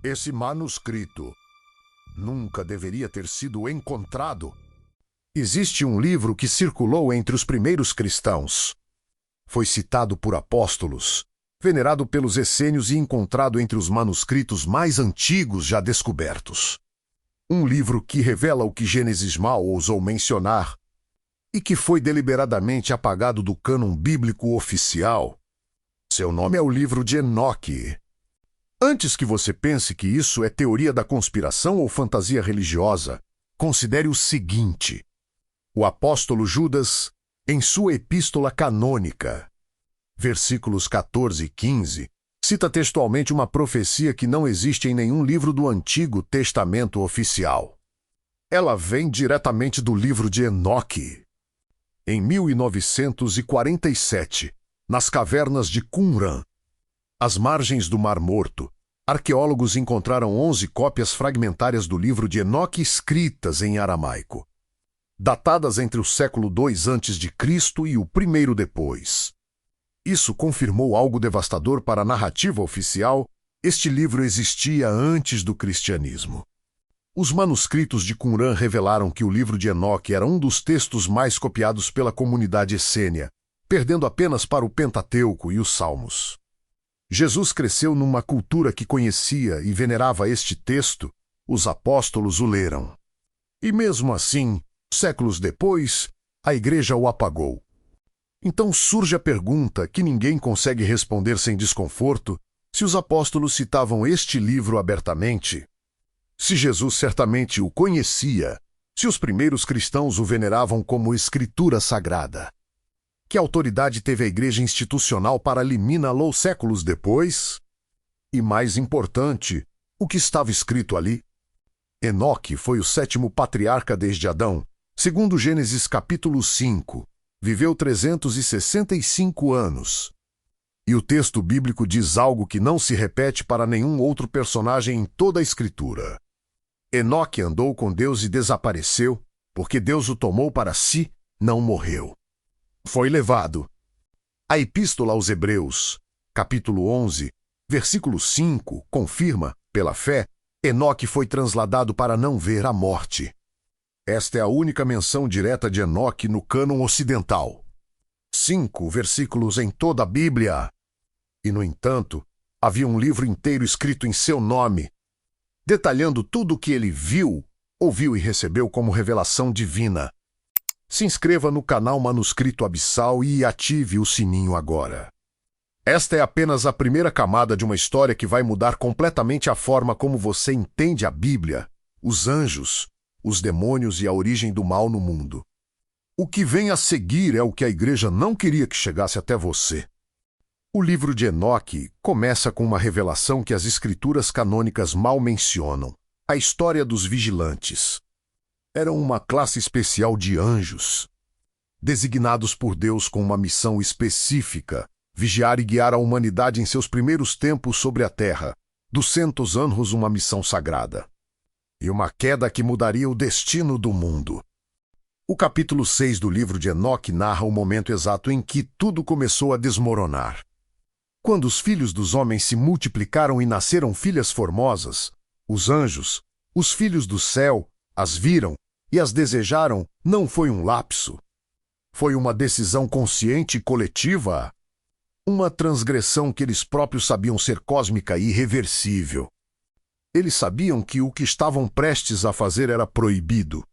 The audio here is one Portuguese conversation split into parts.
Esse manuscrito nunca deveria ter sido encontrado. Existe um livro que circulou entre os primeiros cristãos. Foi citado por apóstolos, venerado pelos essênios e encontrado entre os manuscritos mais antigos já descobertos. Um livro que revela o que Gênesis mal ousou mencionar e que foi deliberadamente apagado do cânon bíblico oficial. Seu nome é o livro de Enoque. Antes que você pense que isso é teoria da conspiração ou fantasia religiosa, considere o seguinte: o apóstolo Judas, em sua epístola canônica, versículos 14 e 15, cita textualmente uma profecia que não existe em nenhum livro do Antigo Testamento oficial. Ela vem diretamente do livro de Enoque. Em 1947, nas cavernas de Qumran, às margens do Mar Morto, arqueólogos encontraram 11 cópias fragmentárias do livro de Enoque escritas em aramaico, datadas entre o século II a.C. e o I depois. Isso confirmou algo devastador para a narrativa oficial: este livro existia antes do cristianismo. Os manuscritos de Qumran revelaram que o livro de Enoque era um dos textos mais copiados pela comunidade essênia, perdendo apenas para o Pentateuco e os Salmos. Jesus cresceu numa cultura que conhecia e venerava este texto. Os apóstolos o leram. E mesmo assim, séculos depois, a Igreja o apagou. Então surge a pergunta que ninguém consegue responder sem desconforto: se os apóstolos citavam este livro abertamente, se Jesus certamente o conhecia, se os primeiros cristãos o veneravam como escritura sagrada, que autoridade teve a Igreja institucional para eliminá-lo séculos depois? E mais importante, o que estava escrito ali? Enoque foi o 7º patriarca desde Adão, segundo Gênesis capítulo 5. Viveu 365 anos. E o texto bíblico diz algo que não se repete para nenhum outro personagem em toda a Escritura. Enoque andou com Deus e desapareceu, porque Deus o tomou para si, não morreu. Foi levado. A Epístola aos Hebreus, capítulo 11, versículo 5, confirma, pela fé, Enoque foi transladado para não ver a morte. Esta é a única menção direta de Enoque no cânon ocidental. 5 versículos em toda a Bíblia. E, no entanto, havia um livro inteiro escrito em seu nome, detalhando tudo o que ele viu, ouviu e recebeu como revelação divina. Se inscreva no canal Manuscrito Abissal e ative o sininho agora. Esta é apenas a primeira camada de uma história que vai mudar completamente a forma como você entende a Bíblia, os anjos, os demônios e a origem do mal no mundo. O que vem a seguir é o que a Igreja não queria que chegasse até você. O livro de Enoque começa com uma revelação que as escrituras canônicas mal mencionam: a história dos vigilantes. Eram uma classe especial de anjos, designados por Deus com uma missão específica: vigiar e guiar a humanidade em seus primeiros tempos sobre a terra, 200 anos uma missão sagrada. E uma queda que mudaria o destino do mundo. O capítulo 6 do livro de Enoque narra o momento exato em que tudo começou a desmoronar. Quando os filhos dos homens se multiplicaram e nasceram filhas formosas, os anjos, os filhos do céu, as viram e as desejaram. Não foi um lapso. Foi uma decisão consciente e coletiva. Uma transgressão que eles próprios sabiam ser cósmica e irreversível. Eles sabiam que o que estavam prestes a fazer era proibido.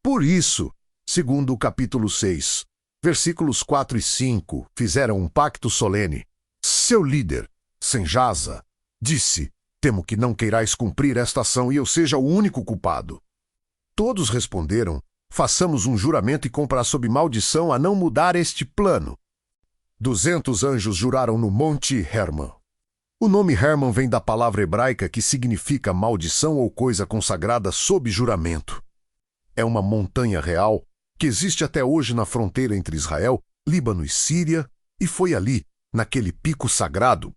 Por isso, segundo o capítulo 6, versículos 4 e 5, fizeram um pacto solene. Seu líder, Senjasa, disse: temo que não queirais cumprir esta ação e eu seja o único culpado. Todos responderam: façamos um juramento e comprar sob maldição a não mudar este plano. 200 anjos juraram no Monte Hermon. O nome Hermon vem da palavra hebraica que significa maldição ou coisa consagrada sob juramento. É uma montanha real que existe até hoje na fronteira entre Israel, Líbano e Síria, e foi ali, naquele pico sagrado,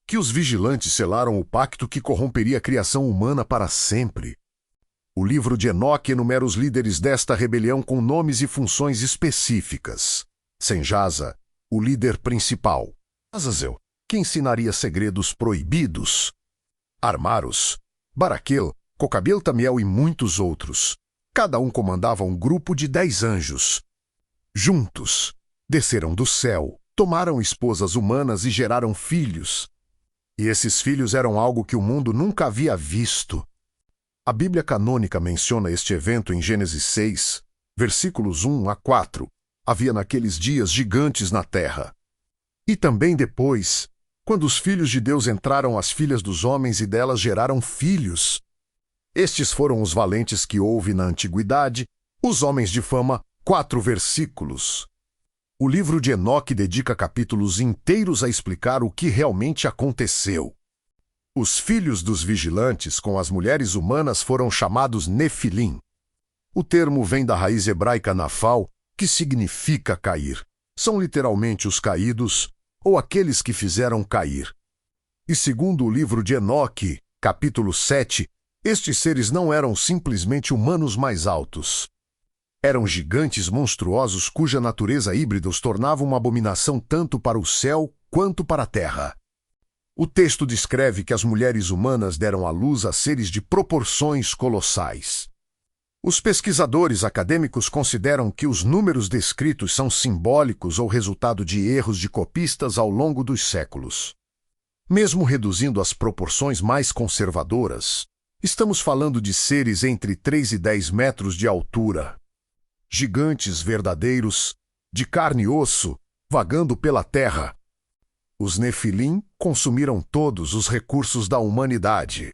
que os vigilantes selaram o pacto que corromperia a criação humana para sempre. O livro de Enoque enumera os líderes desta rebelião com nomes e funções específicas. Senjasa, o líder principal. Azazel, que ensinaria segredos proibidos. Armaros, Baraquel, Cocabiel Tamiel e muitos outros. Cada um comandava um grupo de 10 anjos. Juntos, desceram do céu, tomaram esposas humanas e geraram filhos. E esses filhos eram algo que o mundo nunca havia visto. A Bíblia canônica menciona este evento em Gênesis 6, versículos 1 a 4. Havia naqueles dias gigantes na terra. E também depois, quando os filhos de Deus entraram às filhas dos homens e delas geraram filhos. Estes foram os valentes que houve na antiguidade, os homens de fama, 4 versículos. O livro de Enoque dedica capítulos inteiros a explicar o que realmente aconteceu. Os filhos dos vigilantes com as mulheres humanas foram chamados Nefilim. O termo vem da raiz hebraica nafal, que significa cair. São literalmente os caídos, ou aqueles que fizeram cair. E segundo o livro de Enoque, capítulo 7, estes seres não eram simplesmente humanos mais altos. Eram gigantes monstruosos cuja natureza híbrida os tornava uma abominação tanto para o céu quanto para a terra. O texto descreve que as mulheres humanas deram à luz a seres de proporções colossais. Os pesquisadores acadêmicos consideram que os números descritos são simbólicos ou resultado de erros de copistas ao longo dos séculos. Mesmo reduzindo as proporções mais conservadoras, estamos falando de seres entre 3 e 10 metros de altura. Gigantes verdadeiros, de carne e osso, vagando pela terra. Os Nefilim consumiram todos os recursos da humanidade.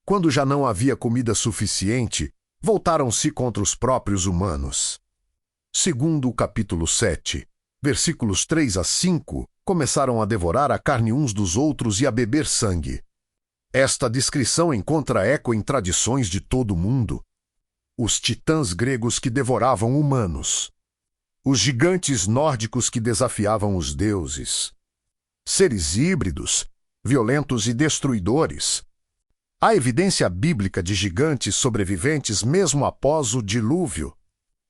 Quando já não havia comida suficiente, voltaram-se contra os próprios humanos. Segundo o capítulo 7, versículos 3 a 5, começaram a devorar a carne uns dos outros e a beber sangue. Esta descrição encontra eco em tradições de todo o mundo. Os titãs gregos que devoravam humanos. Os gigantes nórdicos que desafiavam os deuses. Seres híbridos, violentos e destruidores. Há evidência bíblica de gigantes sobreviventes mesmo após o dilúvio.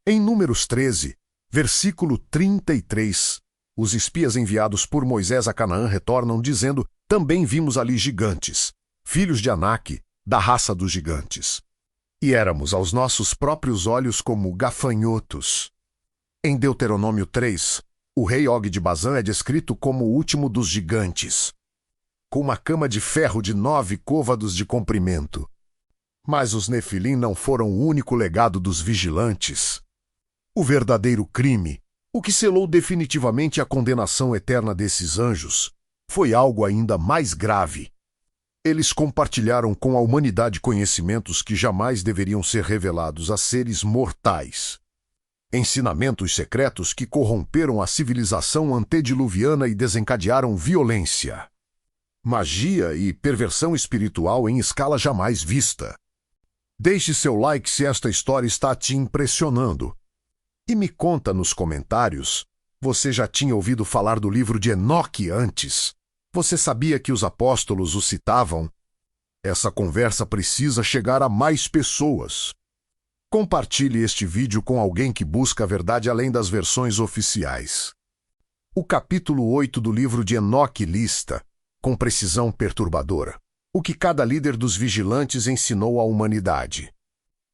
Em Números 13, versículo 33, os espias enviados por Moisés a Canaã retornam dizendo: também vimos ali gigantes, filhos de Anak, da raça dos gigantes. E éramos aos nossos próprios olhos como gafanhotos. Em Deuteronômio 3, o rei Og de Bazã é descrito como o último dos gigantes, com uma cama de ferro de 9 côvados de comprimento. Mas os Nefilim não foram o único legado dos vigilantes. O verdadeiro crime, o que selou definitivamente a condenação eterna desses anjos, foi algo ainda mais grave. Eles compartilharam com a humanidade conhecimentos que jamais deveriam ser revelados a seres mortais. Ensinamentos secretos que corromperam a civilização antediluviana e desencadearam violência. Magia e perversão espiritual em escala jamais vista. Deixe seu like se esta história está te impressionando. E me conta nos comentários, você já tinha ouvido falar do livro de Enoque antes? Você sabia que os apóstolos o citavam? Essa conversa precisa chegar a mais pessoas. Compartilhe este vídeo com alguém que busca a verdade além das versões oficiais. O capítulo 8 do livro de Enoque lista, com precisão perturbadora, o que cada líder dos vigilantes ensinou à humanidade.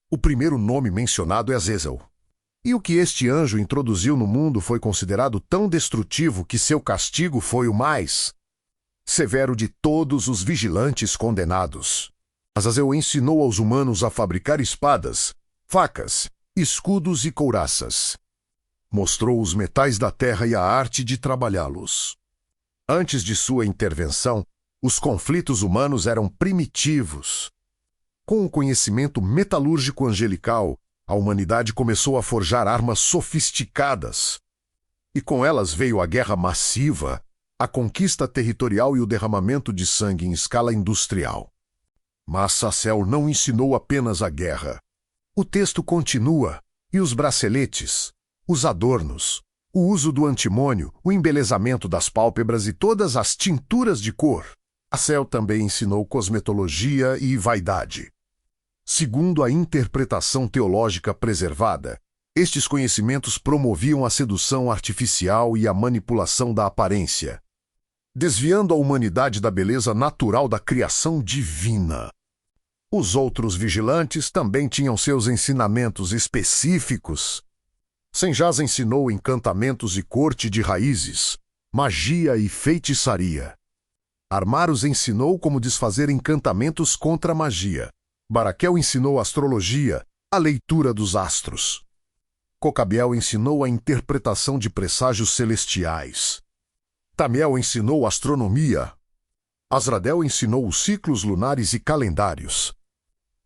O primeiro nome mencionado é Azazel. E o que este anjo introduziu no mundo foi considerado tão destrutivo que seu castigo foi o mais severo de todos os vigilantes condenados. Azazel ensinou aos humanos a fabricar espadas, facas, escudos e couraças. Mostrou os metais da terra e a arte de trabalhá-los. Antes de sua intervenção, os conflitos humanos eram primitivos. Com o conhecimento metalúrgico angelical, a humanidade começou a forjar armas sofisticadas. E com elas veio a guerra massiva, a conquista territorial e o derramamento de sangue em escala industrial. Mas Sacel não ensinou apenas a guerra. O texto continua, e os braceletes, os adornos, o uso do antimônio, o embelezamento das pálpebras e todas as tinturas de cor. Sacel também ensinou cosmetologia e vaidade. Segundo a interpretação teológica preservada, estes conhecimentos promoviam a sedução artificial e a manipulação da aparência. desviando a humanidade da beleza natural da criação divina. Os outros vigilantes também tinham seus ensinamentos específicos. Senjás ensinou encantamentos e corte de raízes, magia e feitiçaria. Armaros ensinou como desfazer encantamentos contra a magia. Baraquel ensinou astrologia, a leitura dos astros. Cocabiel ensinou a interpretação de presságios celestiais. Tamiel ensinou astronomia. Asradel ensinou os ciclos lunares e calendários.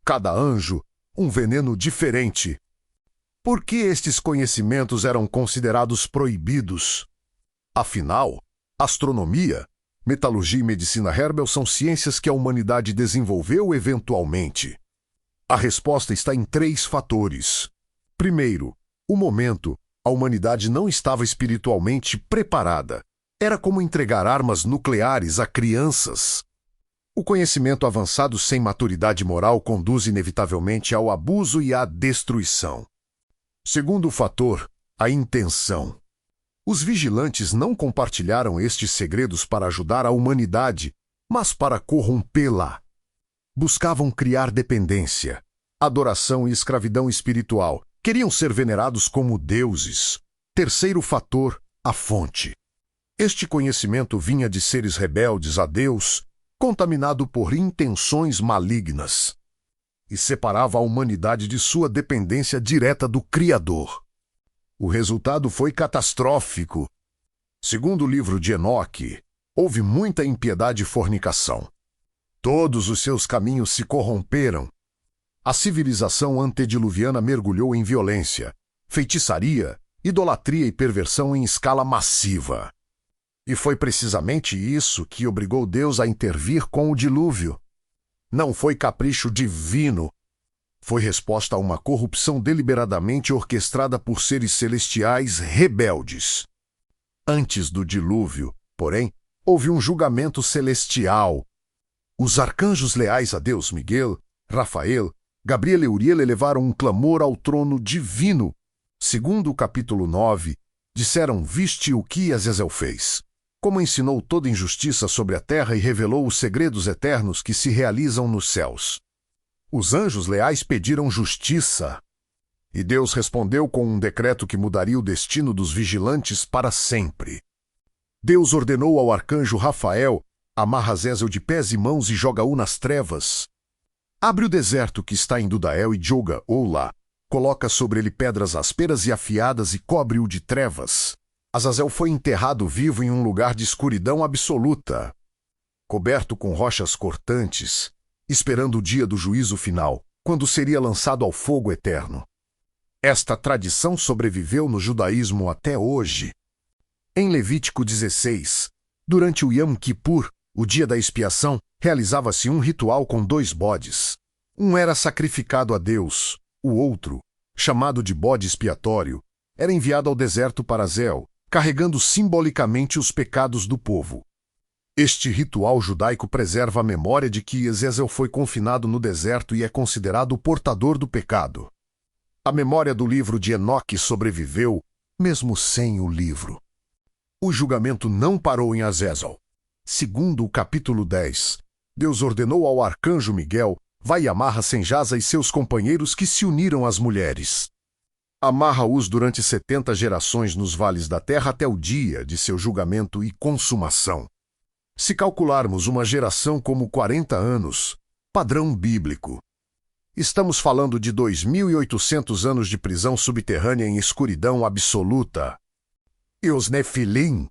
Cada anjo, um veneno diferente. Por que estes conhecimentos eram considerados proibidos? Afinal, astronomia, metalurgia e medicina herbal são ciências que a humanidade desenvolveu eventualmente. A resposta está em 3 fatores. Primeiro, o momento, a humanidade não estava espiritualmente preparada. Era como entregar armas nucleares a crianças. O conhecimento avançado sem maturidade moral conduz inevitavelmente ao abuso e à destruição. Segundo fator, a intenção. Os vigilantes não compartilharam estes segredos para ajudar a humanidade, mas para corrompê-la. Buscavam criar dependência, adoração e escravidão espiritual. Queriam ser venerados como deuses. Terceiro fator, a fonte. Este conhecimento vinha de seres rebeldes a Deus, contaminado por intenções malignas, e separava a humanidade de sua dependência direta do Criador. O resultado foi catastrófico. Segundo o livro de Enoque, houve muita impiedade e fornicação. Todos os seus caminhos se corromperam. A civilização antediluviana mergulhou em violência, feitiçaria, idolatria e perversão em escala massiva. E foi precisamente isso que obrigou Deus a intervir com o dilúvio. Não foi capricho divino. Foi resposta a uma corrupção deliberadamente orquestrada por seres celestiais rebeldes. Antes do dilúvio, porém, houve um julgamento celestial. Os arcanjos leais a Deus, Miguel, Rafael, Gabriel e Uriel, elevaram um clamor ao trono divino. Segundo o capítulo 9, disseram: viste o que Azazel fez. Como ensinou toda injustiça sobre a terra e revelou os segredos eternos que se realizam nos céus. Os anjos leais pediram justiça. E Deus respondeu com um decreto que mudaria o destino dos vigilantes para sempre. Deus ordenou ao arcanjo Rafael: amarra Azazel de pés e mãos e joga-o nas trevas. Abre o deserto que está em Dudael e joga-o lá. Coloca sobre ele pedras ásperas e afiadas e cobre-o de trevas. Azazel foi enterrado vivo em um lugar de escuridão absoluta, coberto com rochas cortantes, esperando o dia do juízo final, quando seria lançado ao fogo eterno. Esta tradição sobreviveu no judaísmo até hoje. Em Levítico 16, durante o Yom Kippur, o dia da expiação, realizava-se um ritual com 2 bodes. Um era sacrificado a Deus, o outro, chamado de bode expiatório, era enviado ao deserto para Azel, carregando simbolicamente os pecados do povo. Este ritual judaico preserva a memória de que Azazel foi confinado no deserto e é considerado o portador do pecado. A memória do livro de Enoque sobreviveu, mesmo sem o livro. O julgamento não parou em Azazel. Segundo o capítulo 10, Deus ordenou ao arcanjo Miguel: vai e amarra Senjás e seus companheiros que se uniram às mulheres. Amarra-os durante 70 gerações nos vales da terra até o dia de seu julgamento e consumação. Se calcularmos uma geração como 40 anos, padrão bíblico, estamos falando de 2.800 anos de prisão subterrânea em escuridão absoluta. E os Nefilim?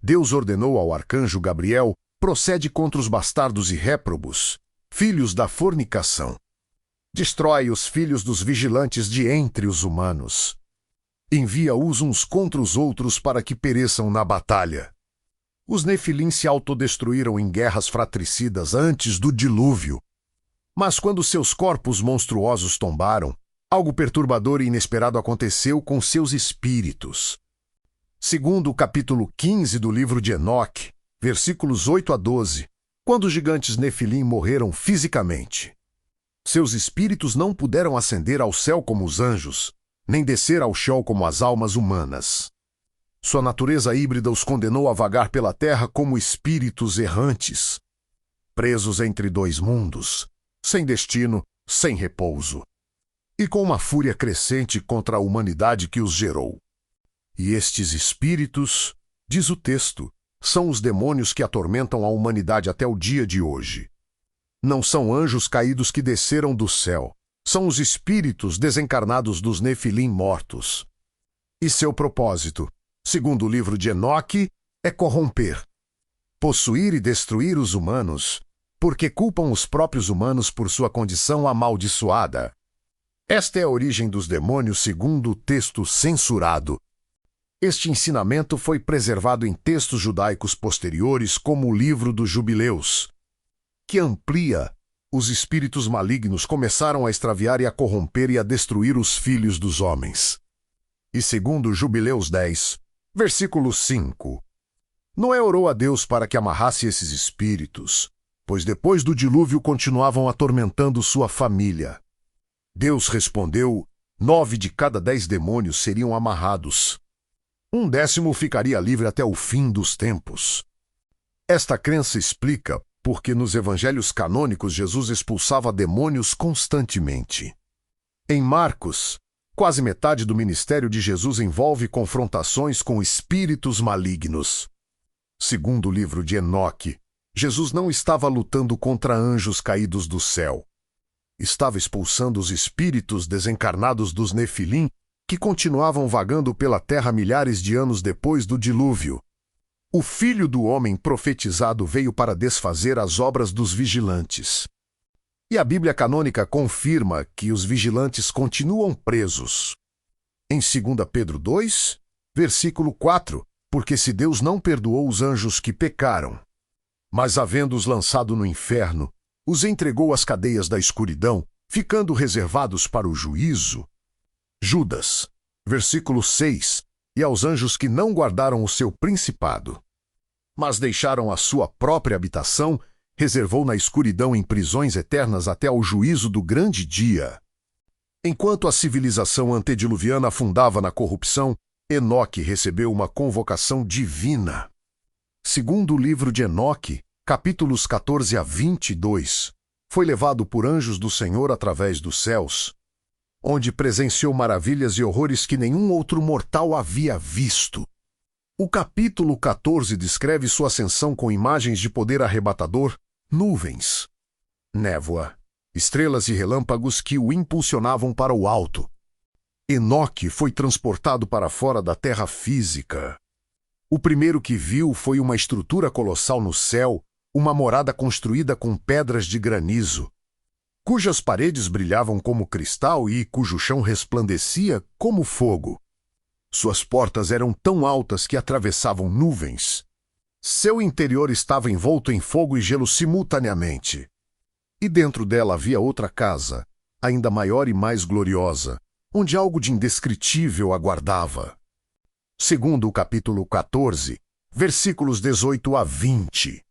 Deus ordenou ao arcanjo Gabriel: procede contra os bastardos e réprobos, filhos da fornicação. Destrói os filhos dos vigilantes de entre os humanos. Envia-os uns contra os outros para que pereçam na batalha. Os Nefilim se autodestruíram em guerras fratricidas antes do dilúvio. Mas quando seus corpos monstruosos tombaram, algo perturbador e inesperado aconteceu com seus espíritos. Segundo o capítulo 15 do livro de Enoque, versículos 8 a 12, quando os gigantes Nefilim morreram fisicamente, seus espíritos não puderam ascender ao céu como os anjos, nem descer ao chão como as almas humanas. Sua natureza híbrida os condenou a vagar pela terra como espíritos errantes, presos entre dois mundos, sem destino, sem repouso, e com uma fúria crescente contra a humanidade que os gerou. E estes espíritos, diz o texto, são os demônios que atormentam a humanidade até o dia de hoje. Não são anjos caídos que desceram do céu, são os espíritos desencarnados dos Nefilim mortos. E seu propósito, segundo o livro de Enoque, é corromper, possuir e destruir os humanos, porque culpam os próprios humanos por sua condição amaldiçoada. Esta é a origem dos demônios segundo o texto censurado. Este ensinamento foi preservado em textos judaicos posteriores como o livro dos Jubileus, que amplia. Os espíritos malignos começaram a extraviar e a corromper e a destruir os filhos dos homens. E segundo Jubileus 10, versículo 5, Noé orou a Deus para que amarrasse esses espíritos, pois depois do dilúvio continuavam atormentando sua família. Deus respondeu: 9 de cada 10 demônios seriam amarrados. 1/10 ficaria livre até o fim dos tempos. Esta crença explica porque nos evangelhos canônicos Jesus expulsava demônios constantemente. Em Marcos, quase metade do ministério de Jesus envolve confrontações com espíritos malignos. Segundo o livro de Enoque, Jesus não estava lutando contra anjos caídos do céu. Estava expulsando os espíritos desencarnados dos Nefilim que continuavam vagando pela terra milhares de anos depois do dilúvio. O Filho do Homem profetizado veio para desfazer as obras dos vigilantes. E a Bíblia canônica confirma que os vigilantes continuam presos. Em 2 Pedro 2, versículo 4, porque se Deus não perdoou os anjos que pecaram, mas havendo-os lançado no inferno, os entregou às cadeias da escuridão, ficando reservados para o juízo. Judas, versículo 6, e aos anjos que não guardaram o seu principado, mas deixaram a sua própria habitação, reservou na escuridão em prisões eternas até ao juízo do grande dia. Enquanto a civilização antediluviana afundava na corrupção, Enoque recebeu uma convocação divina. Segundo o livro de Enoque, capítulos 14 a 22, foi levado por anjos do Senhor através dos céus, onde presenciou maravilhas e horrores que nenhum outro mortal havia visto. O capítulo 14 descreve sua ascensão com imagens de poder arrebatador, nuvens, névoa, estrelas e relâmpagos que o impulsionavam para o alto. Enoque foi transportado para fora da terra física. O primeiro que viu foi uma estrutura colossal no céu, uma morada construída com pedras de granizo, cujas paredes brilhavam como cristal e cujo chão resplandecia como fogo. Suas portas eram tão altas que atravessavam nuvens. Seu interior estava envolto em fogo e gelo simultaneamente. E dentro dela havia outra casa, ainda maior e mais gloriosa, onde algo de indescritível aguardava. Segundo o capítulo 14, versículos 18 a 20.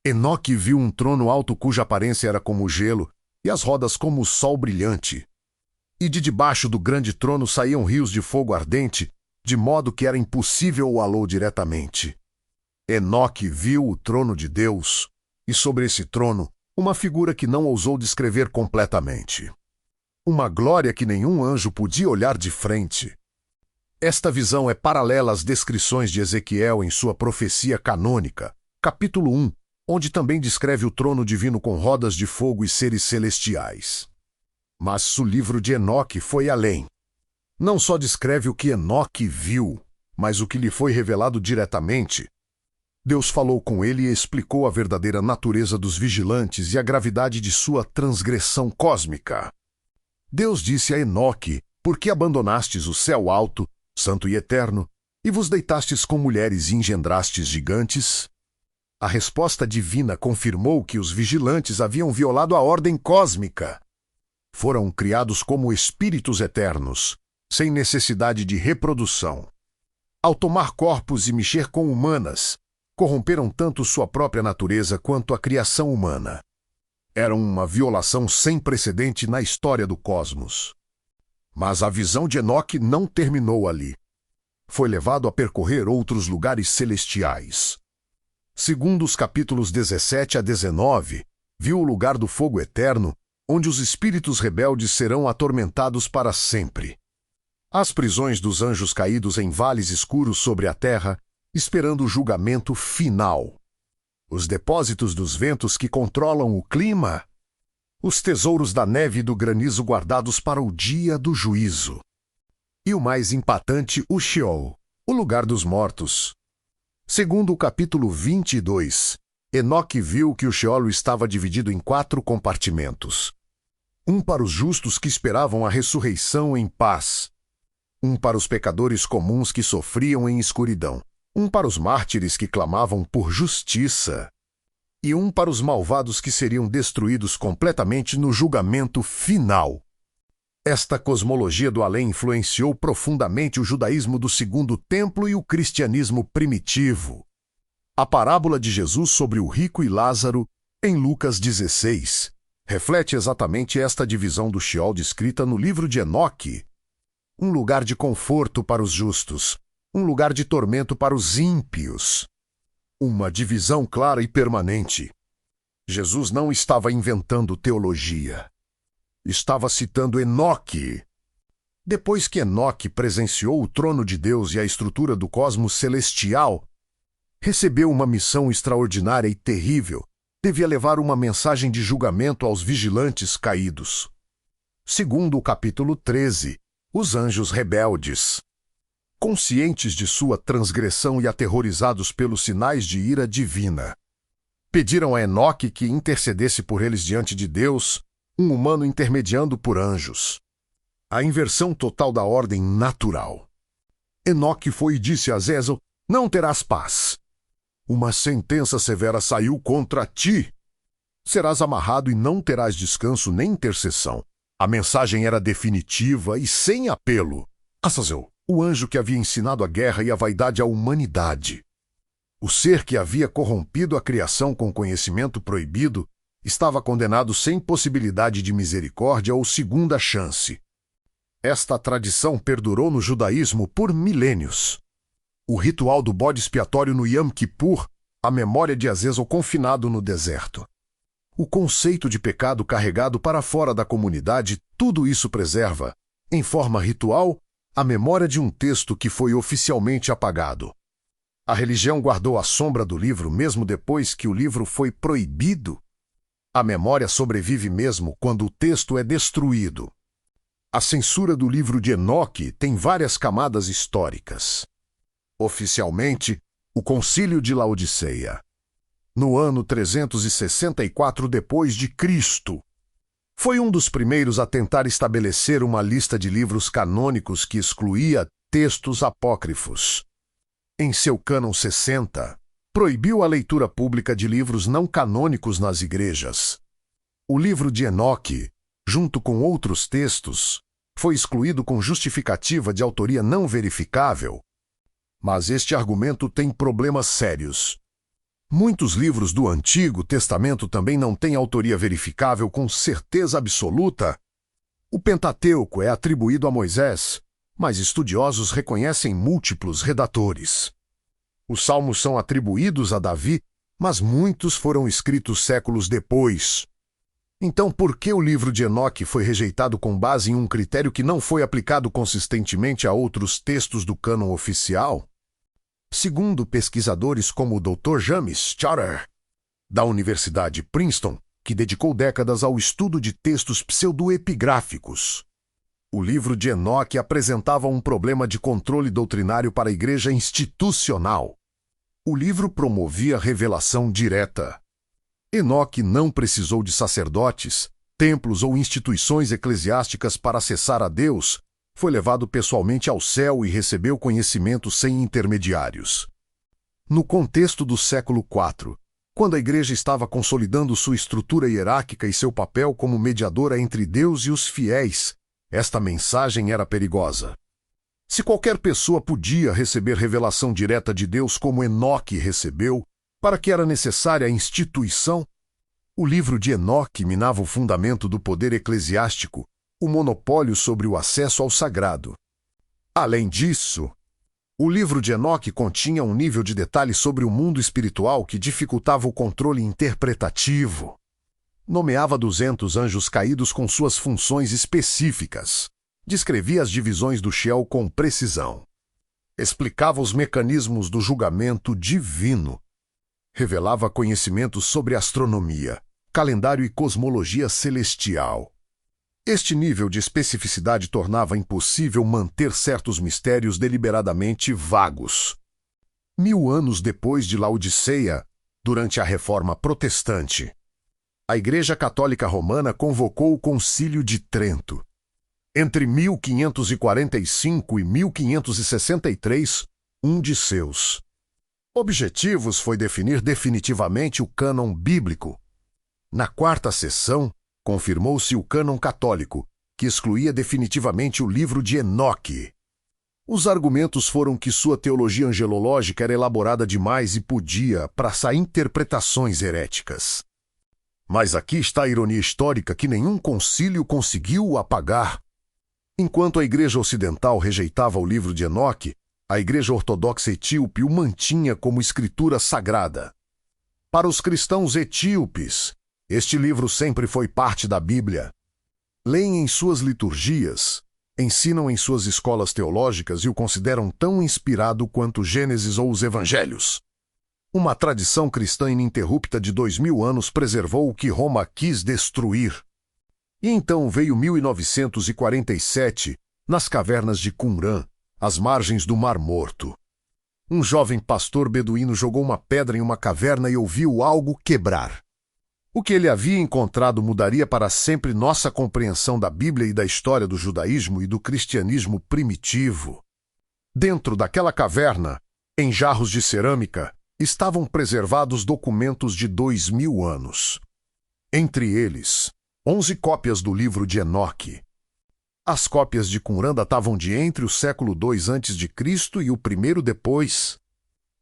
Enoque viu um trono alto cuja aparência era como gelo, e as rodas como o sol brilhante. E de debaixo do grande trono saíam rios de fogo ardente, de modo que era impossível o alô diretamente. Enoque viu o trono de Deus, e sobre esse trono, uma figura que não ousou descrever completamente. Uma glória que nenhum anjo podia olhar de frente. Esta visão é paralela às descrições de Ezequiel em sua profecia canônica, capítulo 1, onde também descreve o trono divino com rodas de fogo e seres celestiais. Mas o livro de Enoque foi além. Não só descreve o que Enoque viu, mas o que lhe foi revelado diretamente. Deus falou com ele e explicou a verdadeira natureza dos vigilantes e a gravidade de sua transgressão cósmica. Deus disse a Enoque: por que abandonastes o céu alto, santo e eterno, e vos deitastes com mulheres e engendrastes gigantes? A resposta divina confirmou que os vigilantes haviam violado a ordem cósmica. Foram criados como espíritos eternos, sem necessidade de reprodução. Ao tomar corpos e mexer com humanas, corromperam tanto sua própria natureza quanto a criação humana. Era uma violação sem precedente na história do cosmos. Mas a visão de Enoque não terminou ali. Foi levado a percorrer outros lugares celestiais. Segundo os capítulos 17 a 19, viu o lugar do fogo eterno, onde os espíritos rebeldes serão atormentados para sempre. As prisões dos anjos caídos em vales escuros sobre a terra, esperando o julgamento final. Os depósitos dos ventos que controlam o clima. Os tesouros da neve e do granizo guardados para o dia do juízo. E o mais impactante, o Sheol, o lugar dos mortos. Segundo o capítulo 22, Enoque viu que o Sheol estava dividido em 4 compartimentos. Um para os justos que esperavam a ressurreição em paz. Um para os pecadores comuns que sofriam em escuridão. Um para os mártires que clamavam por justiça. E um para os malvados que seriam destruídos completamente no julgamento final. Esta cosmologia do além influenciou profundamente o judaísmo do Segundo Templo e o cristianismo primitivo. A parábola de Jesus sobre o rico e Lázaro, em Lucas 16, reflete exatamente esta divisão do Sheol descrita no livro de Enoque. Um lugar de conforto para os justos, um lugar de tormento para os ímpios. Uma divisão clara e permanente. Jesus não estava inventando teologia. Estava citando Enoque. Depois que Enoque presenciou o trono de Deus e a estrutura do cosmos celestial, recebeu uma missão extraordinária e terrível. Devia levar uma mensagem de julgamento aos vigilantes caídos. Segundo o capítulo 13, os anjos rebeldes. Conscientes de sua transgressão e aterrorizados pelos sinais de ira divina, pediram a Enoque que intercedesse por eles diante de Deus, um humano intermediando por anjos. A inversão total da ordem natural. Enoque foi e disse a Azazel: não terás paz. Uma sentença severa saiu contra ti. Serás amarrado e não terás descanso nem intercessão. A mensagem era definitiva e sem apelo. Azazel, o anjo que havia ensinado a guerra e a vaidade à humanidade. O ser que havia corrompido a criação com conhecimento proibido, estava condenado sem possibilidade de misericórdia ou segunda chance. Esta tradição perdurou no judaísmo por milênios. O ritual do bode expiatório no Yom Kippur, a memória de Azazel confinado no deserto. O conceito de pecado carregado para fora da comunidade, tudo isso preserva, em forma ritual, a memória de um texto que foi oficialmente apagado. A religião guardou a sombra do livro mesmo depois que o livro foi proibido. A memória sobrevive mesmo quando o texto é destruído. A censura do livro de Enoque tem várias camadas históricas. Oficialmente, o Concílio de Laodiceia. No ano 364 d.C., foi um dos primeiros a tentar estabelecer uma lista de livros canônicos que excluía textos apócrifos. Em seu cânon 60, proibiu a leitura pública de livros não canônicos nas igrejas. O livro de Enoque, junto com outros textos, foi excluído com justificativa de autoria não verificável. Mas este argumento tem problemas sérios. Muitos livros do Antigo Testamento também não têm autoria verificável com certeza absoluta. O Pentateuco é atribuído a Moisés, mas estudiosos reconhecem múltiplos redatores. Os Salmos são atribuídos a Davi, mas muitos foram escritos séculos depois. Então, por que o livro de Enoque foi rejeitado com base em um critério que não foi aplicado consistentemente a outros textos do cânon oficial? Segundo pesquisadores como o Dr. James Chater, da Universidade Princeton, que dedicou décadas ao estudo de textos pseudoepigráficos, o livro de Enoque apresentava um problema de controle doutrinário para a igreja institucional. O livro promovia revelação direta. Enoque não precisou de sacerdotes, templos ou instituições eclesiásticas para acessar a Deus. Foi levado pessoalmente ao céu e recebeu conhecimento sem intermediários. No contexto do século IV, quando a igreja estava consolidando sua estrutura hierárquica e seu papel como mediadora entre Deus e os fiéis, esta mensagem era perigosa. Se qualquer pessoa podia receber revelação direta de Deus como Enoque recebeu, para que era necessária a instituição? O livro de Enoque minava o fundamento do poder eclesiástico, o monopólio sobre o acesso ao sagrado. Além disso, O livro de Enoque continha um nível de detalhe sobre o mundo espiritual que dificultava o controle interpretativo. Nomeava 200 anjos caídos com suas funções específicas. Descrevia as divisões do Sheol com precisão. Explicava os mecanismos do julgamento divino. Revelava conhecimentos sobre astronomia, calendário e cosmologia celestial. Este nível de especificidade tornava impossível manter certos mistérios deliberadamente vagos. 1000 anos depois de Laodiceia, durante a Reforma Protestante, a Igreja Católica Romana convocou o Concílio de Trento. Entre 1545 e 1563, um de seus objetivos foi definir definitivamente o cânon bíblico. Na quarta sessão, confirmou-se o cânon católico, que excluía definitivamente o livro de Enoque. Os argumentos foram que sua teologia angelológica era elaborada demais e podia praçar interpretações heréticas. Mas aqui está a ironia histórica que nenhum concílio conseguiu apagar. Enquanto a Igreja Ocidental rejeitava o livro de Enoque, a Igreja Ortodoxa Etíope o mantinha como escritura sagrada. Para os cristãos etíopes, este livro sempre foi parte da Bíblia. Leem em suas liturgias, ensinam em suas escolas teológicas e o consideram tão inspirado quanto Gênesis ou os Evangelhos. Uma tradição cristã ininterrupta de 2000 anos preservou o que Roma quis destruir. E então veio 1947, nas cavernas de Qumran, às margens do Mar Morto. Um jovem pastor beduíno jogou uma pedra em uma caverna e ouviu algo quebrar. O que ele havia encontrado mudaria para sempre nossa compreensão da Bíblia e da história do judaísmo e do cristianismo primitivo. Dentro daquela caverna, em jarros de cerâmica, estavam preservados documentos de 2000 anos. Entre eles, 11 cópias do livro de Enoque. As cópias de Qumran datavam de entre o século II a.C. e o primeiro depois.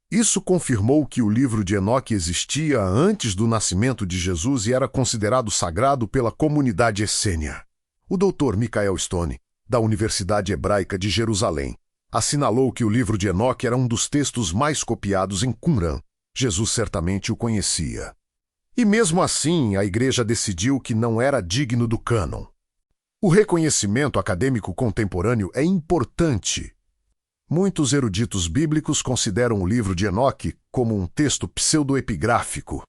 Isso confirmou que o livro de Enoque existia antes do nascimento de Jesus e era considerado sagrado pela comunidade essênia. O Dr. Michael Stone, da Universidade Hebraica de Jerusalém, assinalou que o livro de Enoque era um dos textos mais copiados em Qumran. Jesus certamente o conhecia. E mesmo assim, a Igreja decidiu que não era digno do cânon. O reconhecimento acadêmico contemporâneo é importante. Muitos eruditos bíblicos consideram o livro de Enoque como um texto pseudoepigráfico,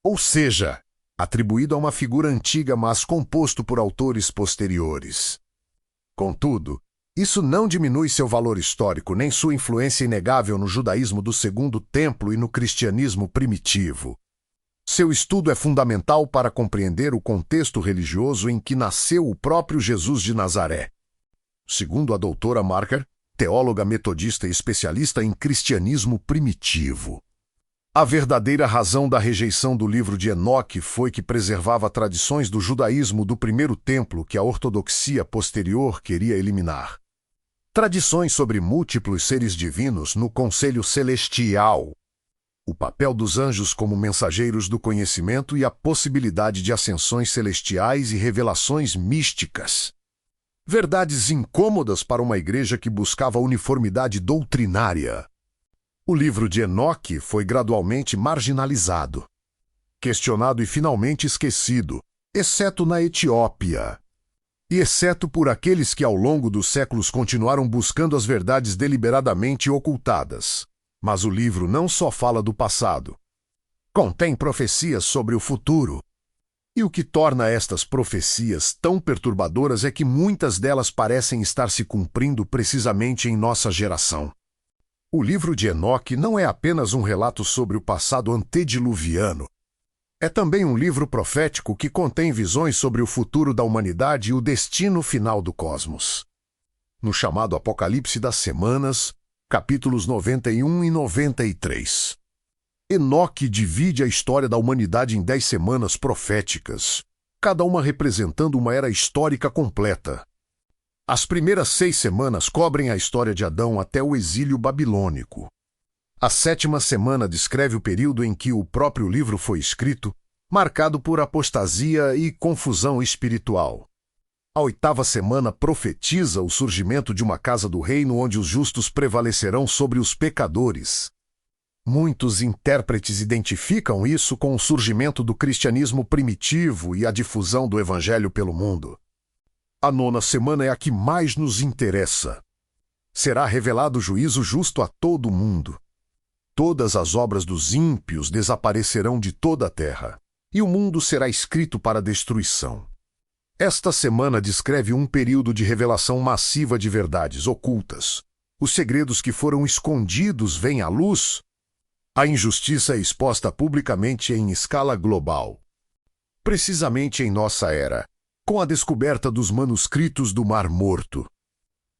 ou seja, atribuído a uma figura antiga, mas composto por autores posteriores. Contudo, isso não diminui seu valor histórico, nem sua influência inegável no judaísmo do Segundo Templo e no cristianismo primitivo. Seu estudo é fundamental para compreender o contexto religioso em que nasceu o próprio Jesus de Nazaré. Segundo a doutora Marker, teóloga metodista e especialista em cristianismo primitivo, a verdadeira razão da rejeição do livro de Enoque foi que preservava tradições do judaísmo do primeiro templo que a ortodoxia posterior queria eliminar. Tradições sobre múltiplos seres divinos no conselho celestial, o papel dos anjos como mensageiros do conhecimento e a possibilidade de ascensões celestiais e revelações místicas. Verdades incômodas para uma igreja que buscava uniformidade doutrinária. O livro de Enoque foi gradualmente marginalizado, questionado e finalmente esquecido, exceto na Etiópia. E exceto por aqueles que ao longo dos séculos continuaram buscando as verdades deliberadamente ocultadas. Mas o livro não só fala do passado. Contém profecias sobre o futuro. E o que torna estas profecias tão perturbadoras é que muitas delas parecem estar se cumprindo precisamente em nossa geração. O livro de Enoque não é apenas um relato sobre o passado antediluviano. É também um livro profético que contém visões sobre o futuro da humanidade e o destino final do cosmos. No chamado Apocalipse das Semanas, capítulos 91 e 93. Enoque divide a história da humanidade em 10 semanas proféticas, cada uma representando uma era histórica completa. As primeiras 6 semanas cobrem a história de Adão até o exílio babilônico. A 7ª semana descreve o período em que o próprio livro foi escrito, marcado por apostasia e confusão espiritual. A 8ª semana profetiza o surgimento de uma casa do reino onde os justos prevalecerão sobre os pecadores. Muitos intérpretes identificam isso com o surgimento do cristianismo primitivo e a difusão do evangelho pelo mundo. A 9ª semana é a que mais nos interessa. Será revelado o juízo justo a todo o mundo. Todas as obras dos ímpios desaparecerão de toda a terra, e o mundo será escrito para destruição. Esta semana descreve um período de revelação massiva de verdades ocultas. Os segredos que foram escondidos vêm à luz. A injustiça é exposta publicamente em escala global. Precisamente em nossa era, com a descoberta dos manuscritos do Mar Morto,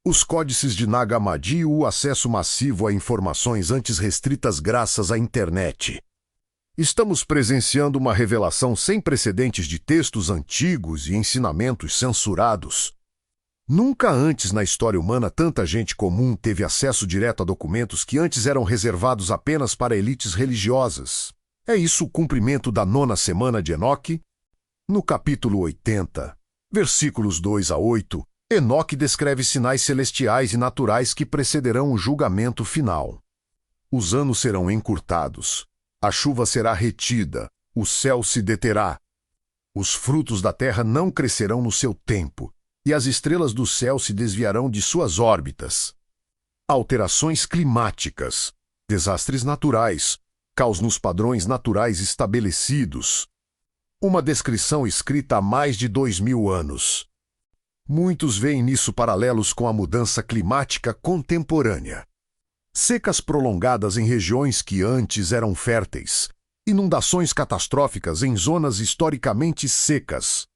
os códices de Nag Hammadi e o acesso massivo a informações antes restritas graças à internet. Estamos presenciando uma revelação sem precedentes de textos antigos e ensinamentos censurados. Nunca antes na história humana tanta gente comum teve acesso direto a documentos que antes eram reservados apenas para elites religiosas. É isso o cumprimento da 9ª semana de Enoque? No capítulo 80, versículos 2 a 8, Enoque descreve sinais celestiais e naturais que precederão o julgamento final. Os anos serão encurtados, a chuva será retida, o céu se deterá. Os frutos da terra não crescerão no seu tempo, e as estrelas do céu se desviarão de suas órbitas. Alterações climáticas, desastres naturais, caos nos padrões naturais estabelecidos. Uma descrição escrita há mais de 2000 anos. Muitos veem nisso paralelos com a mudança climática contemporânea. Secas prolongadas em regiões que antes eram férteis, inundações catastróficas em zonas historicamente secas,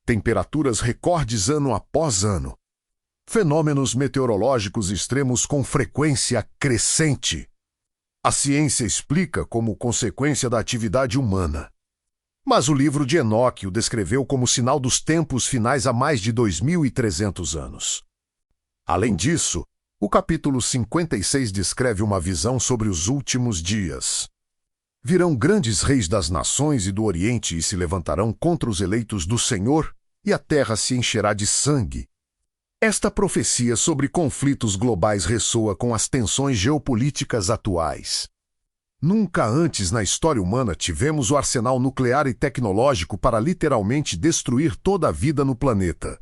temperaturas recordes ano após ano, fenômenos meteorológicos extremos com frequência crescente. A ciência explica como consequência da atividade humana. Mas o livro de Enoque o descreveu como sinal dos tempos finais há mais de 2300 anos. Além disso, o capítulo 56 descreve uma visão sobre os últimos dias. Virão grandes reis das nações e do Oriente e se levantarão contra os eleitos do Senhor, e a terra se encherá de sangue. Esta profecia sobre conflitos globais ressoa com as tensões geopolíticas atuais. Nunca antes na história humana tivemos o arsenal nuclear e tecnológico para literalmente destruir toda a vida no planeta.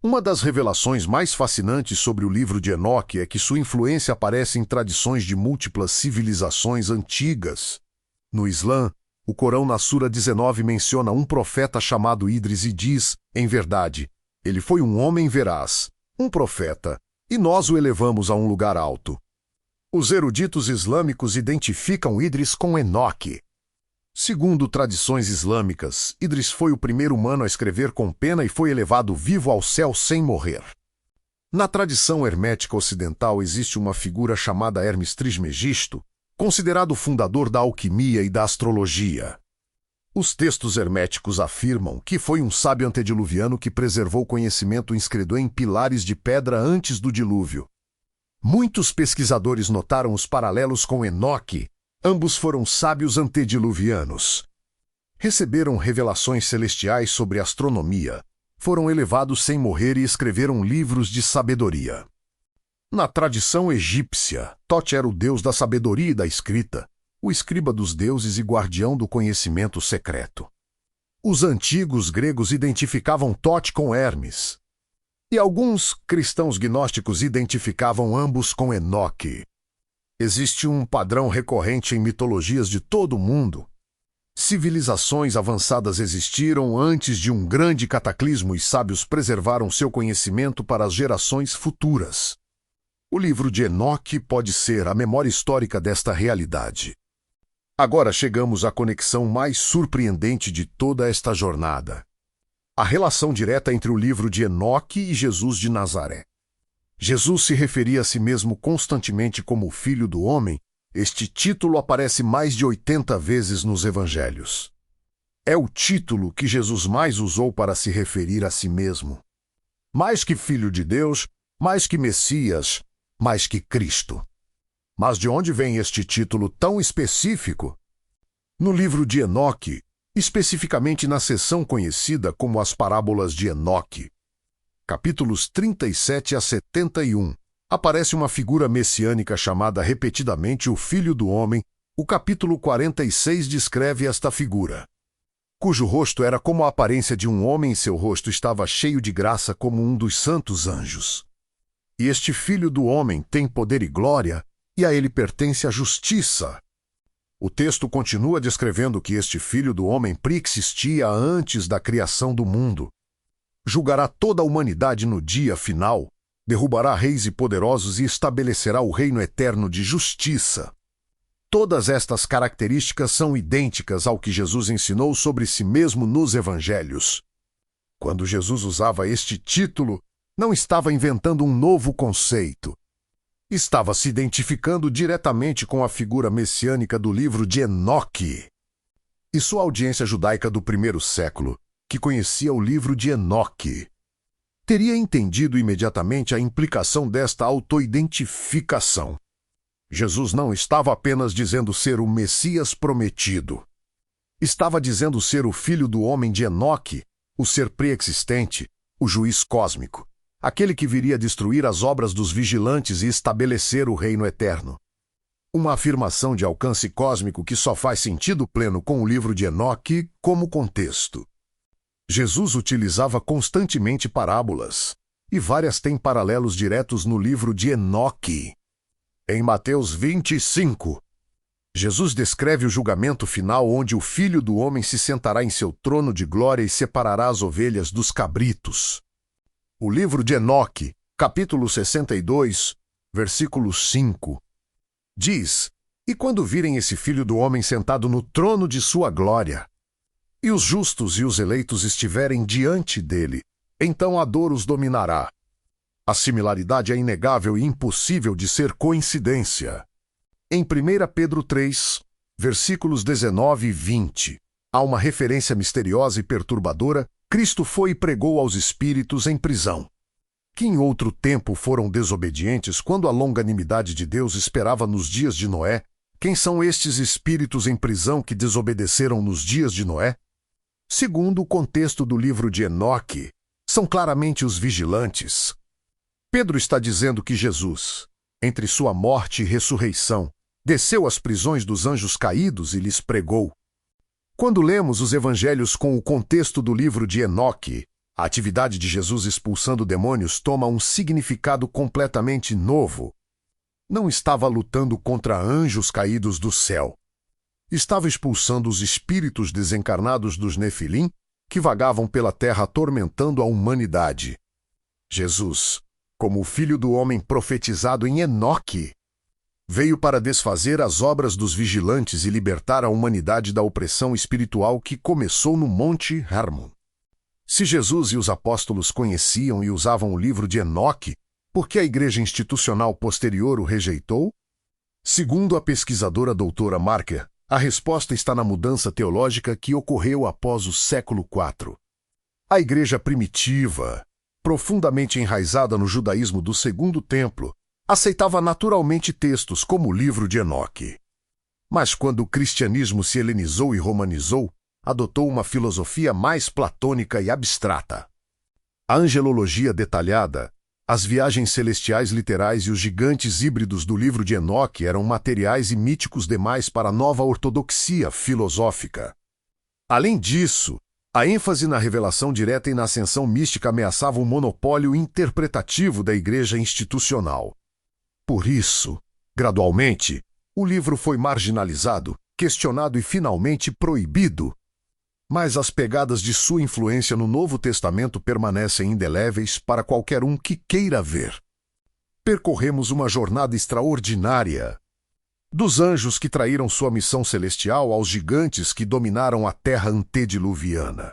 Uma das revelações mais fascinantes sobre o livro de Enoque é que sua influência aparece em tradições de múltiplas civilizações antigas. No Islã, o Corão na Sura 19 menciona um profeta chamado Idris e diz, em verdade, ele foi um homem veraz, um profeta, e nós o elevamos a um lugar alto. Os eruditos islâmicos identificam Idris com Enoque. Segundo tradições islâmicas, Idris foi o primeiro humano a escrever com pena e foi elevado vivo ao céu sem morrer. Na tradição hermética ocidental existe uma figura chamada Hermes Trismegisto, considerado o fundador da alquimia e da astrologia. Os textos herméticos afirmam que foi um sábio antediluviano que preservou o conhecimento inscrito em pilares de pedra antes do dilúvio. Muitos pesquisadores notaram os paralelos com Enoque. Ambos foram sábios antediluvianos. Receberam revelações celestiais sobre astronomia, foram elevados sem morrer e escreveram livros de sabedoria. Na tradição egípcia, Tote era o deus da sabedoria e da escrita, o escriba dos deuses e guardião do conhecimento secreto. Os antigos gregos identificavam Tote com Hermes, e alguns cristãos gnósticos identificavam ambos com Enoque. Existe um padrão recorrente em mitologias de todo o mundo. Civilizações avançadas existiram antes de um grande cataclismo e sábios preservaram seu conhecimento para as gerações futuras. O livro de Enoque pode ser a memória histórica desta realidade. Agora chegamos à conexão mais surpreendente de toda esta jornada. A relação direta entre o livro de Enoque e Jesus de Nazaré. Jesus se referia a si mesmo constantemente como o Filho do Homem. Este título aparece mais de 80 vezes nos Evangelhos. É o título que Jesus mais usou para se referir a si mesmo. Mais que Filho de Deus, mais que Messias, mais que Cristo. Mas de onde vem este título tão específico? No livro de Enoque, especificamente na seção conhecida como as Parábolas de Enoque, capítulos 37 a 71, aparece uma figura messiânica chamada repetidamente o Filho do Homem. O capítulo 46 descreve esta figura, cujo rosto era como a aparência de um homem e seu rosto estava cheio de graça como um dos santos anjos. E este Filho do Homem tem poder e glória, e a ele pertence a justiça. O texto continua descrevendo que este Filho do Homem preexistia antes da criação do mundo. Julgará toda a humanidade no dia final, derrubará reis e poderosos e estabelecerá o reino eterno de justiça. Todas estas características são idênticas ao que Jesus ensinou sobre si mesmo nos evangelhos. Quando Jesus usava este título, não estava inventando um novo conceito. Estava se identificando diretamente com a figura messiânica do livro de Enoque. E sua audiência judaica do primeiro século, que conhecia o livro de Enoque, teria entendido imediatamente a implicação desta autoidentificação. Jesus não estava apenas dizendo ser o Messias prometido. Estava dizendo ser o Filho do Homem de Enoque, o ser preexistente, o juiz cósmico, aquele que viria destruir as obras dos vigilantes e estabelecer o reino eterno. Uma afirmação de alcance cósmico que só faz sentido pleno com o livro de Enoque como contexto. Jesus utilizava constantemente parábolas, e várias têm paralelos diretos no livro de Enoque. Em Mateus 25, Jesus descreve o julgamento final onde o Filho do Homem se sentará em seu trono de glória e separará as ovelhas dos cabritos. O livro de Enoque, capítulo 62, versículo 5, diz: E quando virem esse Filho do Homem sentado no trono de sua glória, e os justos e os eleitos estiverem diante dele, então a dor os dominará. A similaridade é inegável e impossível de ser coincidência. Em 1 Pedro 3, versículos 19 e 20, há uma referência misteriosa e perturbadora. Cristo foi e pregou aos espíritos em prisão, que em outro tempo foram desobedientes quando a longanimidade de Deus esperava nos dias de Noé. Quem são estes espíritos em prisão que desobedeceram nos dias de Noé? Segundo o contexto do livro de Enoque, são claramente os vigilantes. Pedro está dizendo que Jesus, entre sua morte e ressurreição, desceu às prisões dos anjos caídos e lhes pregou. Quando lemos os evangelhos com o contexto do livro de Enoque, a atividade de Jesus expulsando demônios toma um significado completamente novo. Não estava lutando contra anjos caídos do céu. Estava expulsando os espíritos desencarnados dos Nefilim que vagavam pela terra atormentando a humanidade. Jesus, como o Filho do Homem profetizado em Enoque, veio para desfazer as obras dos vigilantes e libertar a humanidade da opressão espiritual que começou no Monte Hermon. Se Jesus e os apóstolos conheciam e usavam o livro de Enoque, por que a igreja institucional posterior o rejeitou? Segundo a pesquisadora doutora Marker, a resposta está na mudança teológica que ocorreu após o século IV. A igreja primitiva, profundamente enraizada no judaísmo do Segundo Templo, aceitava naturalmente textos como o livro de Enoque. Mas quando o cristianismo se helenizou e romanizou, adotou uma filosofia mais platônica e abstrata. A angelologia detalhada, as viagens celestiais literais e os gigantes híbridos do livro de Enoque eram materiais e míticos demais para a nova ortodoxia filosófica. Além disso, a ênfase na revelação direta e na ascensão mística ameaçava o monopólio interpretativo da igreja institucional. Por isso, gradualmente, o livro foi marginalizado, questionado e finalmente proibido. Mas as pegadas de sua influência no Novo Testamento permanecem indeléveis para qualquer um que queira ver. Percorremos uma jornada extraordinária. Dos anjos que traíram sua missão celestial aos gigantes que dominaram a terra antediluviana.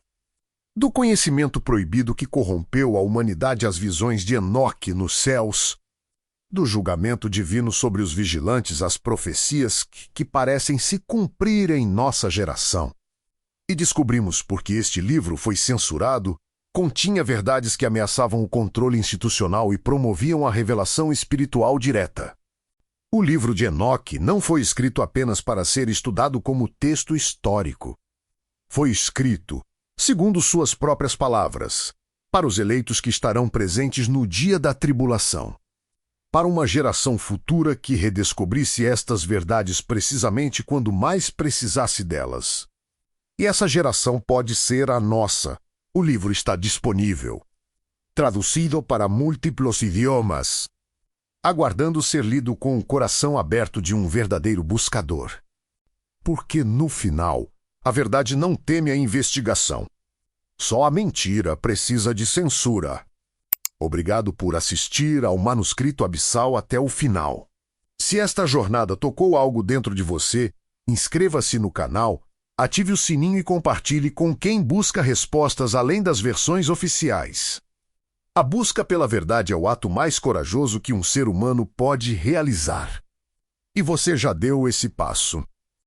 Do conhecimento proibido que corrompeu a humanidade às visões de Enoque nos céus. Do julgamento divino sobre os vigilantes às profecias que parecem se cumprir em nossa geração. E descobrimos porque este livro foi censurado, continha verdades que ameaçavam o controle institucional e promoviam a revelação espiritual direta. O livro de Enoque não foi escrito apenas para ser estudado como texto histórico. Foi escrito, segundo suas próprias palavras, para os eleitos que estarão presentes no dia da tribulação, para uma geração futura que redescobrisse estas verdades precisamente quando mais precisasse delas. E essa geração pode ser a nossa. O livro está disponível, traduzido para múltiplos idiomas, aguardando ser lido com o coração aberto de um verdadeiro buscador. Porque, no final, a verdade não teme a investigação. Só a mentira precisa de censura. Obrigado por assistir ao Manuscrito Abissal até o final. Se esta jornada tocou algo dentro de você, inscreva-se no canal, ative o sininho e compartilhe com quem busca respostas além das versões oficiais. A busca pela verdade é o ato mais corajoso que um ser humano pode realizar. E você já deu esse passo.